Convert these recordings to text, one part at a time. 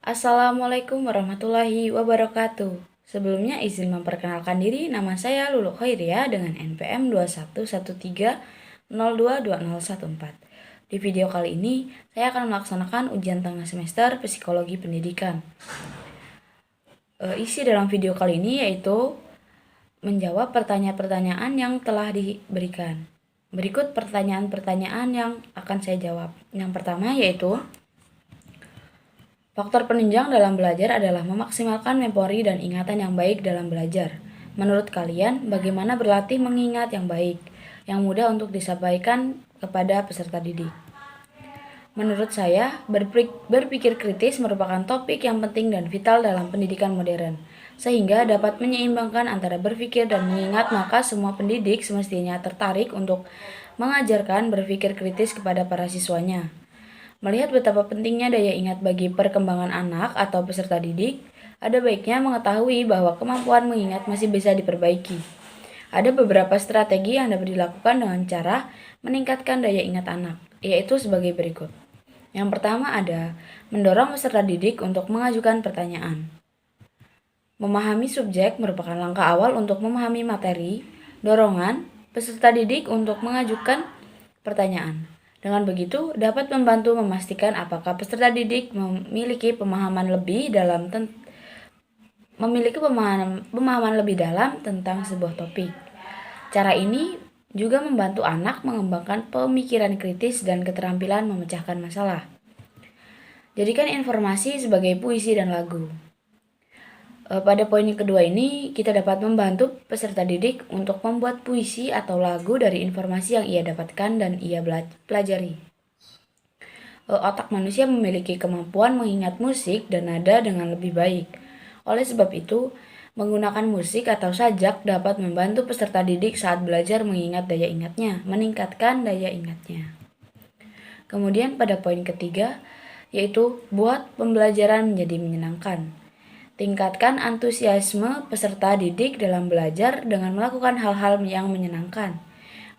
Assalamualaikum warahmatullahi wabarakatuh. Sebelumnya izin memperkenalkan diri, nama saya Lulu Khairia dengan NPM 2113022014. Di video kali ini, saya akan melaksanakan ujian tengah semester Psikologi Pendidikan. Isi dalam video kali ini yaitu menjawab pertanyaan-pertanyaan yang telah diberikan. Berikut pertanyaan-pertanyaan yang akan saya jawab. Yang pertama yaitu, faktor penunjang dalam belajar adalah memaksimalkan memori dan ingatan yang baik dalam belajar. Menurut kalian, bagaimana berlatih mengingat yang baik, yang mudah untuk disampaikan kepada peserta didik? Menurut saya, berpikir kritis merupakan topik yang penting dan vital dalam pendidikan modern, sehingga dapat menyeimbangkan antara berpikir dan mengingat. Maka semua pendidik semestinya tertarik untuk mengajarkan berpikir kritis kepada para siswanya. Melihat betapa pentingnya daya ingat bagi perkembangan anak atau peserta didik, ada baiknya mengetahui bahwa kemampuan mengingat masih bisa diperbaiki. Ada beberapa strategi yang dapat dilakukan dengan cara meningkatkan daya ingat anak, yaitu sebagai berikut. Yang pertama ada mendorong peserta didik untuk mengajukan pertanyaan. Memahami subjek merupakan langkah awal untuk memahami materi. Dorongan peserta didik untuk mengajukan pertanyaan. Dengan begitu, dapat membantu memastikan apakah peserta didik memiliki pemahaman lebih dalam tentang sebuah topik. Cara ini juga membantu anak mengembangkan pemikiran kritis dan keterampilan memecahkan masalah. Jadikan informasi sebagai puisi dan lagu. Pada poin yang kedua ini, kita dapat membantu peserta didik untuk membuat puisi atau lagu dari informasi yang ia dapatkan dan ia pelajari. Otak manusia memiliki kemampuan mengingat musik dan nada dengan lebih baik. Oleh sebab itu, menggunakan musik atau sajak dapat membantu peserta didik saat belajar mengingat daya ingatnya, meningkatkan daya ingatnya. Kemudian pada poin ketiga, yaitu buat pembelajaran menjadi menyenangkan. Tingkatkan antusiasme peserta didik dalam belajar dengan melakukan hal-hal yang menyenangkan.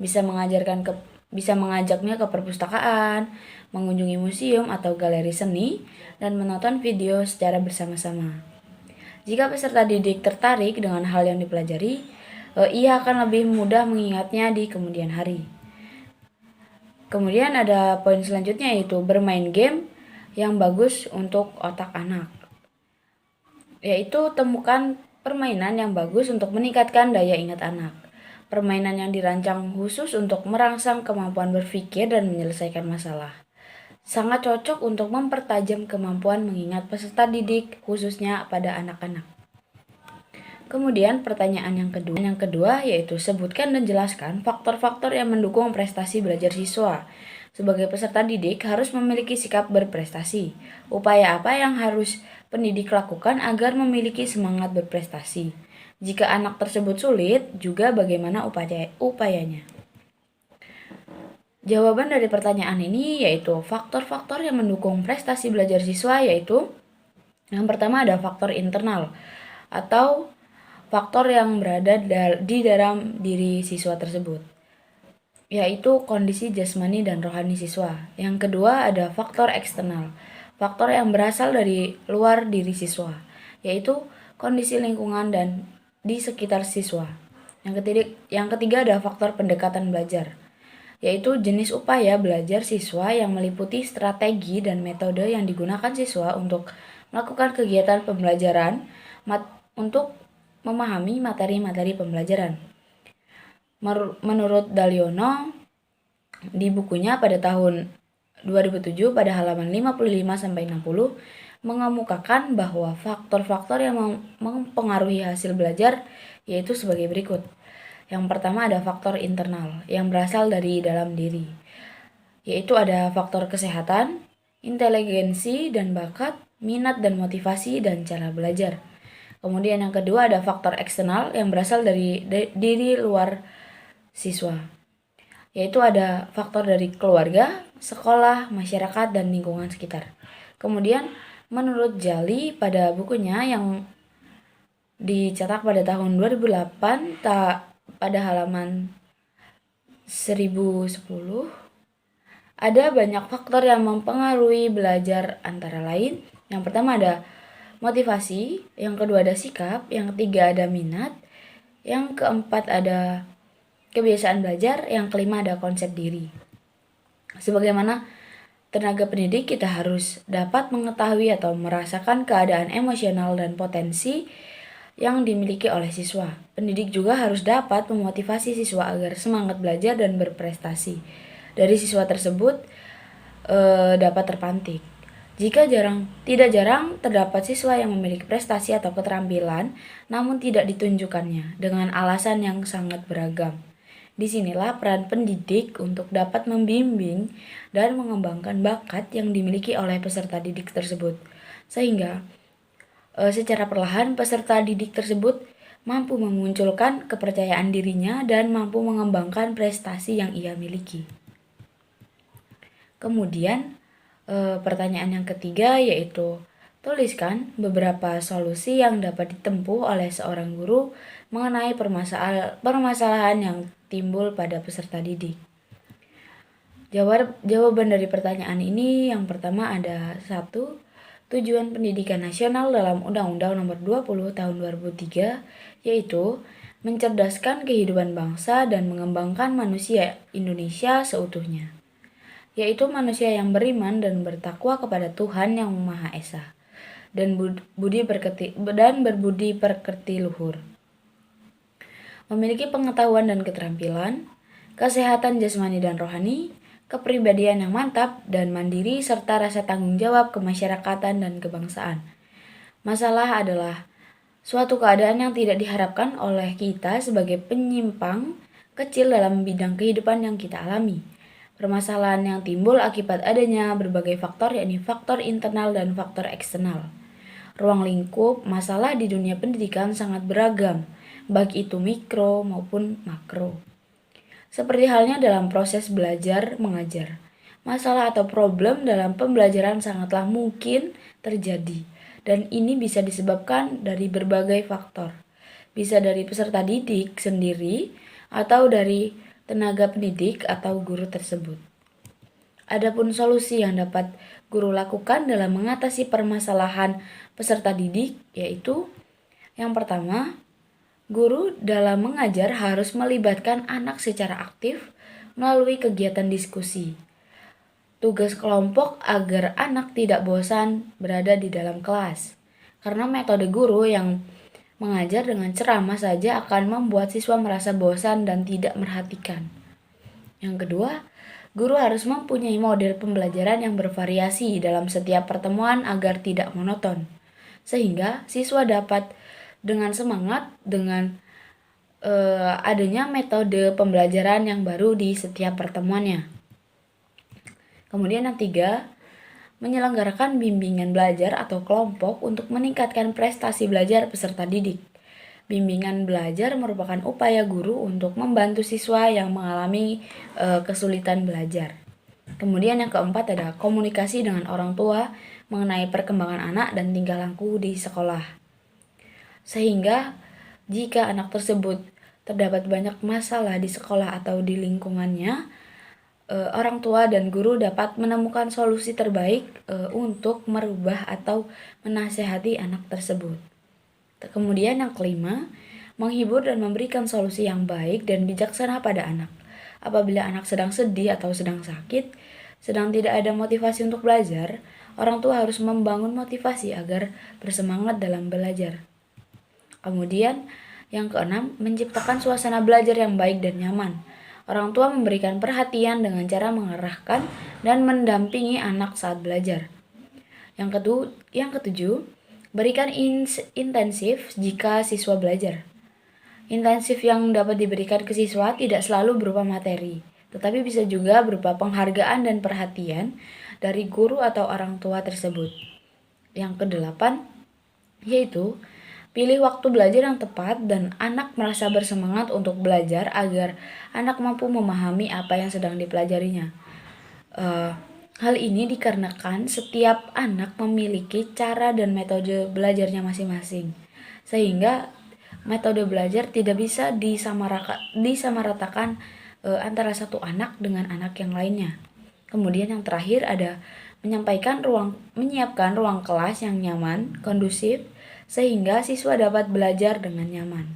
Bisa mengajaknya ke perpustakaan, mengunjungi museum atau galeri seni, dan menonton video secara bersama-sama. Jika peserta didik tertarik dengan hal yang dipelajari, ia akan lebih mudah mengingatnya di kemudian hari. Kemudian ada poin selanjutnya yaitu bermain game yang bagus untuk otak anak. Yaitu temukan permainan yang bagus untuk meningkatkan daya ingat anak. Permainan yang dirancang khusus untuk merangsang kemampuan berpikir dan menyelesaikan masalah. Sangat cocok untuk mempertajam kemampuan mengingat peserta didik, khususnya pada anak-anak. Kemudian pertanyaan yang kedua yaitu sebutkan dan jelaskan faktor-faktor yang mendukung prestasi belajar siswa. Sebagai peserta didik harus memiliki sikap berprestasi. Upaya apa yang harus pendidik lakukan agar memiliki semangat berprestasi? Jika anak tersebut sulit, juga bagaimana upayanya? Jawaban dari pertanyaan ini yaitu faktor-faktor yang mendukung prestasi belajar siswa yaitu yang pertama ada faktor internal atau faktor yang berada di dalam diri siswa tersebut, yaitu kondisi jasmani dan rohani siswa. Yang kedua ada faktor eksternal, faktor yang berasal dari luar diri siswa, yaitu kondisi lingkungan dan di sekitar siswa. Yang ketiga ada faktor pendekatan belajar, yaitu jenis upaya belajar siswa yang meliputi strategi dan metode yang digunakan siswa untuk melakukan kegiatan pembelajaran untuk memahami materi-materi pembelajaran. Menurut Daliono, di bukunya pada tahun 2007 pada halaman 55-60 mengemukakan bahwa faktor-faktor yang mempengaruhi hasil belajar yaitu sebagai berikut. Yang pertama ada faktor internal yang berasal dari dalam diri, yaitu ada faktor kesehatan, inteligensi dan bakat, minat dan motivasi, dan cara belajar. Kemudian yang kedua ada faktor eksternal yang berasal dari diri luar siswa, yaitu ada faktor dari keluarga, sekolah, masyarakat, dan lingkungan sekitar. Kemudian menurut Jali pada bukunya yang dicetak pada tahun 2008 pada halaman 1010, ada banyak faktor yang mempengaruhi belajar antara lain Yang pertama ada motivasi, yang kedua ada sikap, yang ketiga ada minat, yang keempat ada kebiasaan belajar, yang kelima ada konsep diri. Sebagaimana tenaga pendidik, kita harus dapat mengetahui atau merasakan keadaan emosional dan potensi yang dimiliki oleh siswa. Pendidik juga harus dapat memotivasi siswa agar semangat belajar dan berprestasi. Dari siswa tersebut dapat terpantik. Jika tidak jarang terdapat siswa yang memiliki prestasi atau keterampilan namun tidak ditunjukkannya dengan alasan yang sangat beragam. Disinilah peran pendidik untuk dapat membimbing dan mengembangkan bakat yang dimiliki oleh peserta didik tersebut. Sehingga secara perlahan peserta didik tersebut mampu memunculkan kepercayaan dirinya dan mampu mengembangkan prestasi yang ia miliki. Kemudian pertanyaan yang ketiga yaitu tuliskan beberapa solusi yang dapat ditempuh oleh seorang guru mengenai permasalahan yang timbul pada peserta didik. Jawaban dari pertanyaan ini yang pertama ada 1. Tujuan pendidikan nasional dalam Undang-Undang Nomor 20 Tahun 2003 yaitu mencerdaskan kehidupan bangsa dan mengembangkan manusia Indonesia seutuhnya, yaitu manusia yang beriman dan bertakwa kepada Tuhan Yang Maha Esa dan berbudi pekerti luhur, memiliki pengetahuan dan keterampilan, kesehatan jasmani dan rohani, kepribadian yang mantap dan mandiri, serta rasa tanggung jawab kemasyarakatan dan kebangsaan. Masalah adalah suatu keadaan yang tidak diharapkan oleh kita sebagai penyimpang kecil dalam bidang kehidupan yang kita alami. Permasalahan yang timbul akibat adanya berbagai faktor, yakni faktor internal dan faktor eksternal. Ruang lingkup masalah di dunia pendidikan sangat beragam, baik itu mikro maupun makro. Seperti halnya dalam proses belajar mengajar, masalah atau problem dalam pembelajaran sangatlah mungkin terjadi, dan ini bisa disebabkan dari berbagai faktor. Bisa dari peserta didik sendiri atau dari tenaga pendidik atau guru tersebut. Adapun solusi yang dapat guru lakukan dalam mengatasi permasalahan peserta didik yaitu yang pertama, guru dalam mengajar harus melibatkan anak secara aktif melalui kegiatan diskusi. Tugas kelompok agar anak tidak bosan berada di dalam kelas. Karena metode guru yang mengajar dengan ceramah saja akan membuat siswa merasa bosan dan tidak merhatikan. Yang kedua, guru harus mempunyai model pembelajaran yang bervariasi dalam setiap pertemuan agar tidak monoton, sehingga siswa dapat dengan semangat dengan adanya metode pembelajaran yang baru di setiap pertemuannya. Kemudian yang tiga, menyelenggarakan bimbingan belajar atau kelompok untuk meningkatkan prestasi belajar peserta didik. Bimbingan belajar merupakan upaya guru untuk membantu siswa yang mengalami kesulitan belajar. Kemudian yang keempat ada komunikasi dengan orang tua mengenai perkembangan anak dan tingkah laku di sekolah. Sehingga jika anak tersebut terdapat banyak masalah di sekolah atau di lingkungannya, orang tua dan guru dapat menemukan solusi terbaik untuk merubah atau menasehati anak tersebut. Kemudian yang kelima, menghibur dan memberikan solusi yang baik dan bijaksana pada anak. Apabila anak sedang sedih atau sedang sakit, sedang tidak ada motivasi untuk belajar, orang tua harus membangun motivasi agar bersemangat dalam belajar. Kemudian yang keenam, menciptakan suasana belajar yang baik dan nyaman. Orang tua memberikan perhatian dengan cara mengarahkan dan mendampingi anak saat belajar. Yang ketujuh, berikan intensif jika siswa belajar. Intensif yang dapat diberikan ke siswa tidak selalu berupa materi, tetapi bisa juga berupa penghargaan dan perhatian dari guru atau orang tua tersebut. Yang kedelapan, yaitu pilih waktu belajar yang tepat dan anak merasa bersemangat untuk belajar agar anak mampu memahami apa yang sedang dipelajarinya. Hal ini dikarenakan setiap anak memiliki cara dan metode belajarnya masing-masing, sehingga metode belajar tidak bisa disamaratakan antara satu anak dengan anak yang lainnya. Kemudian yang terakhir ada menyiapkan ruang kelas yang nyaman, kondusif, sehingga siswa dapat belajar dengan nyaman.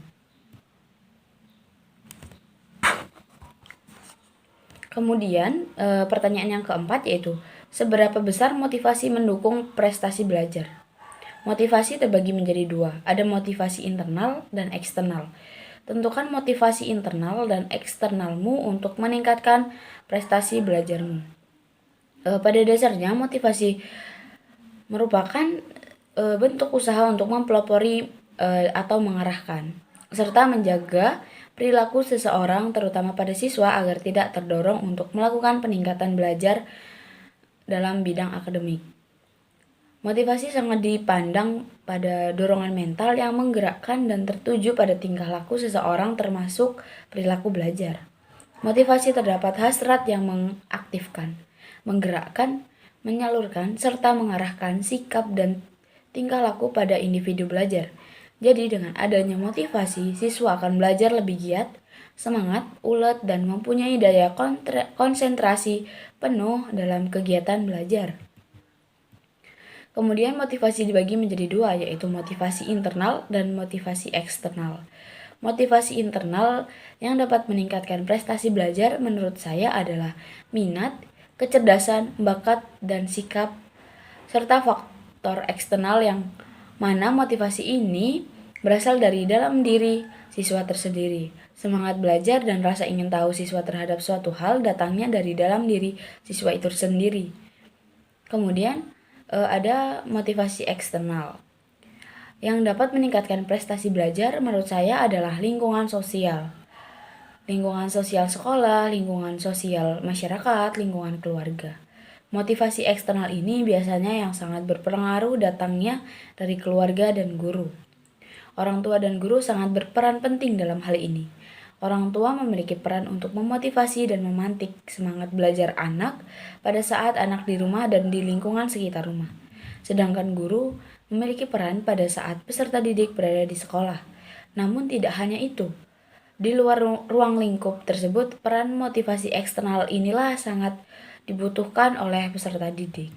Kemudian, pertanyaan yang keempat yaitu, seberapa besar motivasi mendukung prestasi belajar? Motivasi terbagi menjadi dua, ada motivasi internal dan eksternal. Tentukan motivasi internal dan eksternalmu untuk meningkatkan prestasi belajarmu. Pada dasarnya, motivasi merupakan bentuk usaha untuk mempelopori atau mengarahkan, serta menjaga perilaku seseorang terutama pada siswa agar tidak terdorong untuk melakukan peningkatan belajar dalam bidang akademik. Motivasi sangat dipandang pada dorongan mental yang menggerakkan dan tertuju pada tingkah laku seseorang termasuk perilaku belajar. Motivasi terdapat hasrat yang mengaktifkan, menggerakkan, menyalurkan, serta mengarahkan sikap dan tingkah laku pada individu belajar. Jadi dengan adanya motivasi, siswa akan belajar lebih giat, semangat, ulet, dan mempunyai daya konsentrasi penuh dalam kegiatan belajar. Kemudian motivasi dibagi menjadi dua, yaitu motivasi internal dan motivasi eksternal. Motivasi internal yang dapat meningkatkan prestasi belajar menurut saya adalah minat, kecerdasan, bakat, dan sikap, serta faktor eksternal yang mana motivasi ini berasal dari dalam diri siswa tersendiri. Semangat belajar dan rasa ingin tahu siswa terhadap suatu hal datangnya dari dalam diri siswa itu sendiri. Kemudian, ada motivasi eksternal. Yang dapat meningkatkan prestasi belajar menurut saya adalah lingkungan sosial. Lingkungan sosial sekolah, lingkungan sosial masyarakat, lingkungan keluarga. Motivasi eksternal ini biasanya yang sangat berpengaruh datangnya dari keluarga dan guru. Orang tua dan guru sangat berperan penting dalam hal ini. Orang tua memiliki peran untuk memotivasi dan memantik semangat belajar anak pada saat anak di rumah dan di lingkungan sekitar rumah. Sedangkan guru memiliki peran pada saat peserta didik berada di sekolah. Namun tidak hanya itu. Di luar ruang lingkup tersebut, peran motivasi eksternal inilah sangat dibutuhkan oleh peserta didik.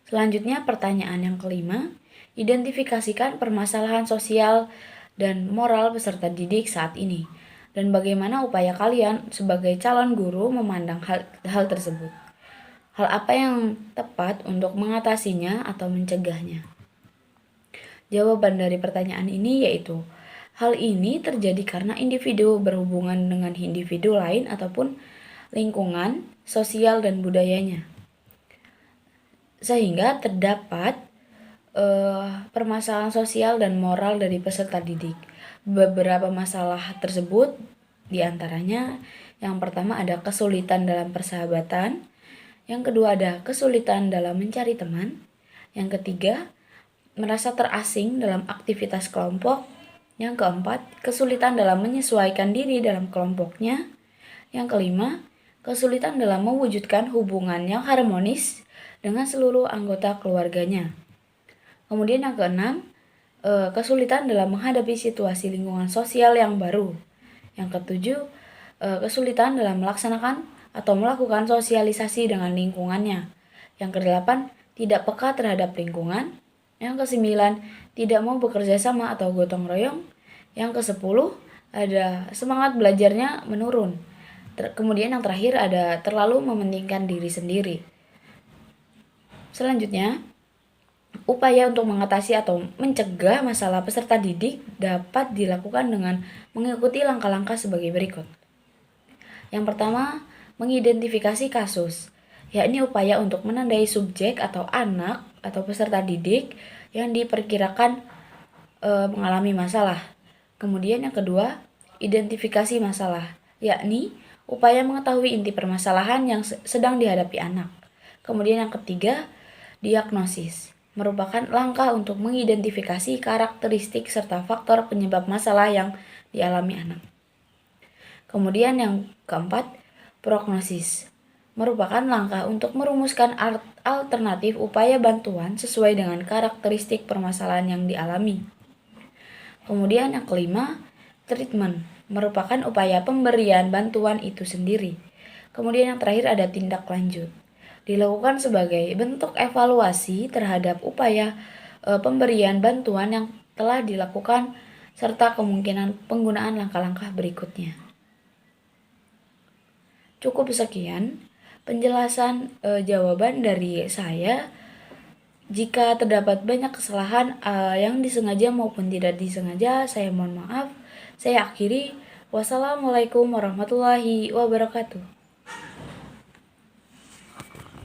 Selanjutnya pertanyaan yang kelima, identifikasikan permasalahan sosial dan moral peserta didik saat ini, dan bagaimana upaya kalian sebagai calon guru memandang hal tersebut. Hal apa yang tepat untuk mengatasinya atau mencegahnya? Jawaban dari pertanyaan ini yaitu, hal ini terjadi karena individu berhubungan dengan individu lain ataupun lingkungan, sosial, dan budayanya. Sehingga terdapat permasalahan sosial dan moral dari peserta didik. Beberapa masalah tersebut diantaranya, yang pertama ada kesulitan dalam persahabatan, yang kedua ada kesulitan dalam mencari teman, yang ketiga merasa terasing dalam aktivitas kelompok, yang keempat kesulitan dalam menyesuaikan diri dalam kelompoknya, yang kelima kesulitan dalam mewujudkan hubungan yang harmonis dengan seluruh anggota keluarganya. Kemudian yang keenam, kesulitan dalam menghadapi situasi lingkungan sosial yang baru. Yang ketujuh, kesulitan dalam melaksanakan atau melakukan sosialisasi dengan lingkungannya. Yang kedelapan, tidak peka terhadap lingkungan. Yang kesembilan, tidak mau bekerja sama atau gotong royong. Yang kesepuluh, ada semangat belajarnya menurun. Kemudian yang terakhir ada terlalu mementingkan diri sendiri. Selanjutnya, upaya untuk mengatasi atau mencegah masalah peserta didik dapat dilakukan dengan mengikuti langkah-langkah sebagai berikut. Yang pertama, mengidentifikasi kasus, yakni upaya untuk menandai subjek atau anak atau peserta didik yang diperkirakan mengalami masalah. Kemudian yang kedua, identifikasi masalah, yakni upaya mengetahui inti permasalahan yang sedang dihadapi anak. Kemudian yang ketiga, diagnosis, merupakan langkah untuk mengidentifikasi karakteristik serta faktor penyebab masalah yang dialami anak. Kemudian yang keempat, prognosis, merupakan langkah untuk merumuskan alternatif upaya bantuan sesuai dengan karakteristik permasalahan yang dialami. Kemudian yang kelima, treatment, merupakan upaya pemberian bantuan itu sendiri. Kemudian yang terakhir ada tindak lanjut, dilakukan sebagai bentuk evaluasi terhadap upaya pemberian bantuan yang telah dilakukan serta kemungkinan penggunaan langkah-langkah berikutnya. Cukup sekian penjelasan jawaban dari saya. Jika terdapat banyak kesalahan yang disengaja maupun tidak disengaja, saya mohon maaf. Saya akhiri. Wassalamualaikum warahmatullahi wabarakatuh.